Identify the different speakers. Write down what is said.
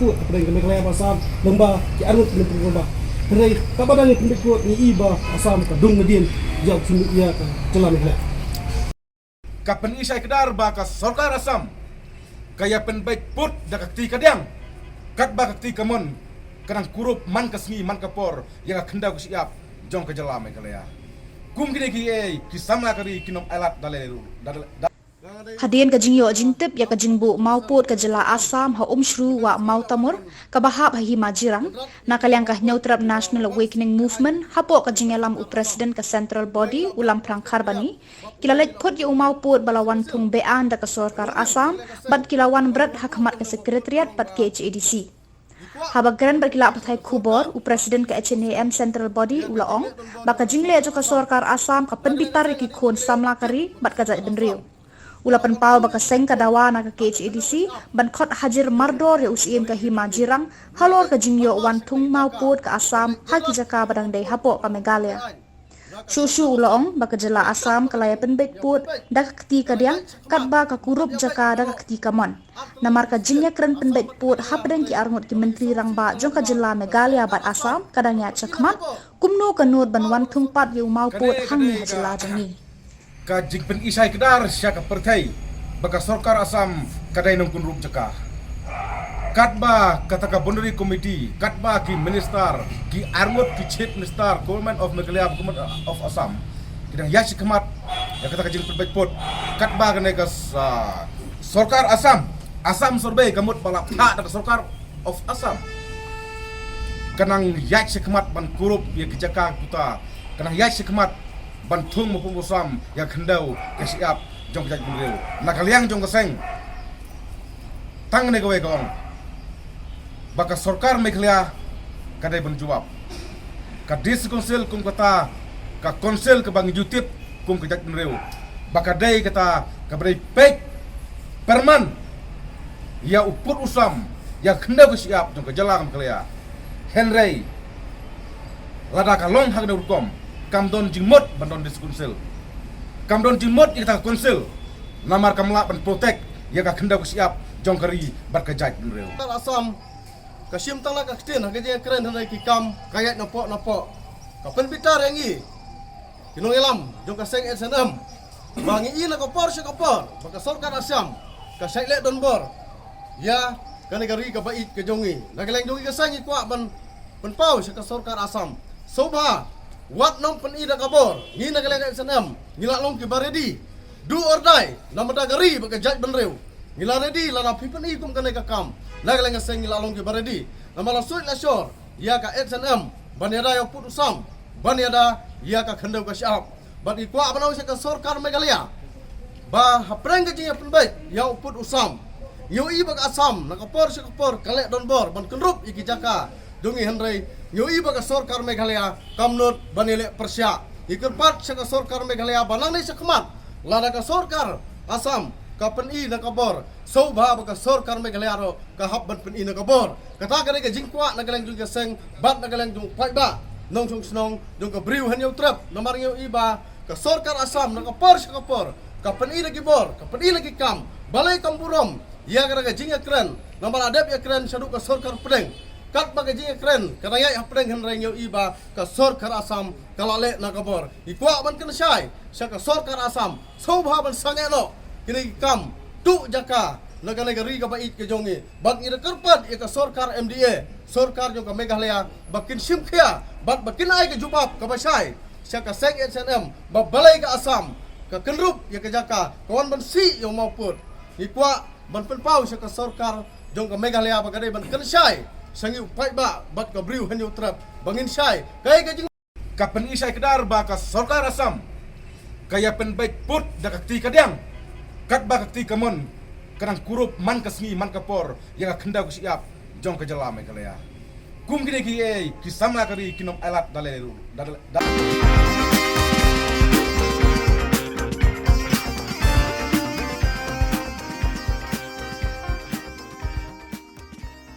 Speaker 1: put apa yang kami kelihatan Assam lembah ki arut menteri lembah Henry kapadang yang pendekut ni iba Assam ka dung medin jauh sini ia ka celah ni
Speaker 2: Kapan isai kedar baka sorkar Assam kaya penbaik put dakakti kadang kat bakakti kamon kadang kurup man kasmi man kapor yang kenda kusiap jong ke jela mekalaya kum gine ki kisama kari kinom alat dalelu
Speaker 3: Hadian ka jingyo jintip ya ka jingbu mauput ka jela Assam ha umshru wa mautamur ka bahab ha himajirang na kalyang ka Neutrap National Awakening Movement hapo ka jingelam u president ka central body ulam prangkar bani kilalek put ya mauput balawan tung bean da ka sorkar Assam bat kilawan berat hakamat ka sekretariat pat KHADC Habagran berkila patai kubor u presiden ka HNAM central body ulaong baka jingle ajo ka sorkar Assam ka penbitar ki khon samla kari bat ka jat benriu Ulapan pau baka seng kadawa na ka KHADC ban khot hajir mardor ya usiem ka hima jirang halor ka jingyo wantung mauput ka Assam haki jaka badang day hapo ka Meghalaya. Susu ulong baka jela Assam kalaya penbek put dak keti kadiang katba ka kurup jaka dak keti kamon. Namar ka jingya keren penbek put hapdeng ki arngot ki menteri rangba jong ka jela Meghalaya bat Assam kadangnya cakmat kumno ka nut ban wantung pat yu mauput hangni hajela jangi.
Speaker 2: ka jingpen isai kedar syaka pertai baka sorkar Assam kadai nong kunrup jaka katba kataka boundary committee katba ki minister ki armut ki chief minister government of Meghalaya government of Assam kidang yashi kemat ya kataka jingpen baik pot katba kene ka sorkar Assam sorbe kamut balap ha da sorkar of Assam kanang yashi kemat ban kurup ya kijaka kuta kanang yashi kemat bantung maupun Assam yang kendau ke siap jong kejak bundel nakaliang jong keseng tang ne gawe gong baka sorkar Meghalaya kadai benjawab ka dis konsil kum kata ka konsil ke bang jutip kum kejak bundel baka dai kata ka beri pek perman ya uput Assam yang kendau ke siap jong kejalang Meghalaya Henry lada kalong hak urkom kamdon jingmot bandon dis konsil kamdon jingmot kita konsil namar kamla ban protek ya ka kenda ku siap jongkari berkejat nreu
Speaker 4: Assam kasim tangla ka ktin hagaje keren hanai ki kam kayat napok ka penbitar yangi kinong ilam jong ka seng SNM bangi ila ka por sa ka por baka sorkar Assam ka saile donbor ya ka negari ka bait ka jongi nagaleng jongi ka sangi kwa ban pau sa ka sorkar Assam soba wat nong penida kabor ni nagaleng SNM ngila long ki baredi do or die namada gari baka jaj benreu ngila ready lana pipen ikum kane ka kam nagaleng seng ngila long ki baredi namala suit la shor ya ka SNM baniada yo put Assam baniada ya ka khandau ka syap bat ikwa banau sa ka sorkar Meghalaya ba hapreng ka jinga penbaik ya put Assam yo i baka Assam nakapor sa kapor kalek donbor ban kenrup iki jaka dungi Henry yoi baka sorkar Meghalaya kamnut banile persya ikerpat sa sorkar Meghalaya banang ni sakmat lada ka sorkar Assam ka peni na kabor soba baka sorkar Meghalaya ro ka habban peni na kabor kata ka jingkwa nagaleng juga seng bat nagaleng jung paiba nong sung snong jung ka briu hanyo trap namar yoi ba ka sorkar Assam na kapor sa kapor ka peni lagi bor ka peni lagi kam balai kampurom ya ka jinga kren namar adep ya kren saduk ka sorkar pedeng kat baga jinga keren karaya hapdeng henreng yo iba ka sorkar Assam kalale na kabor ikwa ban kena syai sa ka sorkar Assam sobha ban sangeno kini kam tu jaka negari ka bait ke jongi bag ira kerpat ya ka sorkar MDA sorkar jo ka Meghalaya bakin simkhia bakin ai ka jubab ka basai sa ka sek SNM babalai ka Assam ka kenrup ya ka jaka kawan ban si yo mauput ikwa ban penpau sa ka sorkar jong ka Meghalaya bagade ban kena syai sangi upai ba bat ka briu hanyo trap bangin syai kay ka jing
Speaker 2: kapan isai kedar baka sorkar Assam kaya penbaik put dakakti kadang kat bakakti kamon kadang kurup man kasmi man kapor yang kenda ku siap jong ke jela Meghalaya kum gine ki kisama kari kinom alat dalelu